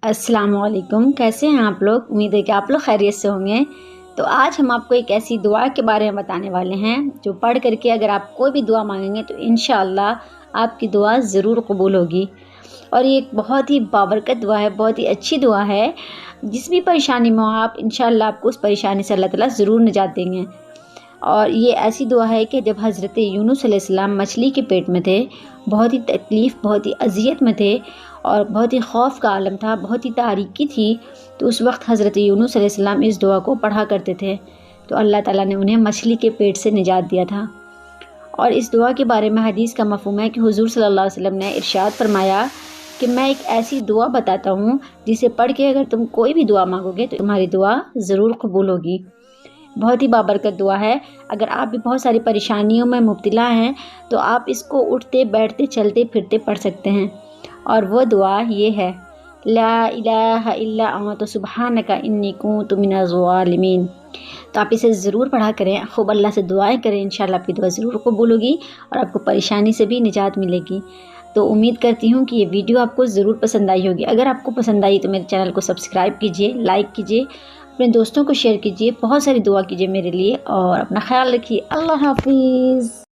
अस्सलाम वालेकुम। कैसे हैं आप लोग? उम्मीद है कि आप लोग खैरियत से होंगे। तो आज हम आपको एक ऐसी दुआ के बारे में बताने वाले हैं जो पढ़ करके अगर आप कोई भी दुआ मांगेंगे तो इंशाअल्लाह आपकी दुआ ज़रूर कबूल होगी। और ये एक बहुत ही बाबरकत दुआ है, बहुत ही अच्छी दुआ है। जिस भी परेशानी में हो आप, इंशाअल्लाह आपको उस परेशानी से अल्लाह ताला ज़रूर निजात देंगे। और ये ऐसी दुआ है कि जब हज़रत यूनुस अलैहिस्सलाम मछली के पेट में थे, बहुत ही तकलीफ़, बहुत ही अज़ियत में थे और बहुत ही खौफ का आलम था, बहुत ही तारीकी थी, तो उस वक्त हज़रत यूनुस अलैहिस्सलाम इस दुआ को पढ़ा करते थे, तो अल्लाह ताला ने उन्हें मछली के पेट से निजात दिया था। और इस दुआ के बारे में हदीस का मफ़हूम है कि हुज़ूर सल्लल्लाहु अलैहि वसल्लम ने इरशाद फरमाया कि मैं एक ऐसी दुआ बताता हूँ जिसे पढ़ के अगर तुम कोई भी दुआ मांगोगे तो तुम्हारी दुआ ज़रूर कबूल होगी। बहुत ही बाबरकत दुआ है। अगर आप भी बहुत सारी परेशानियों में मुब्तला हैं तो आप इसको उठते बैठते चलते फिरते पढ़ सकते हैं। और वो दुआ ये है, ला इलाहा इल्ला अंत सुब्हानका इन्नी कुन्तु मिनज़ ज़ालिमीन। तो आप इसे ज़रूर पढ़ा करें, खूब अल्लाह से दुआएं करें, इंशाल्लाह आपकी दुआ ज़रूर कबूल होगी और आपको परेशानी से भी निजात मिलेगी। तो उम्मीद करती हूँ कि ये वीडियो आपको ज़रूर पसंद आई होगी। अगर आपको पसंद आई तो मेरे चैनल को सब्सक्राइब कीजिए, लाइक कीजिए, अपने दोस्तों को शेयर कीजिए, बहुत सारी दुआ कीजिए मेरे लिए और अपना ख्याल रखिए। अल्लाह हाफिज़।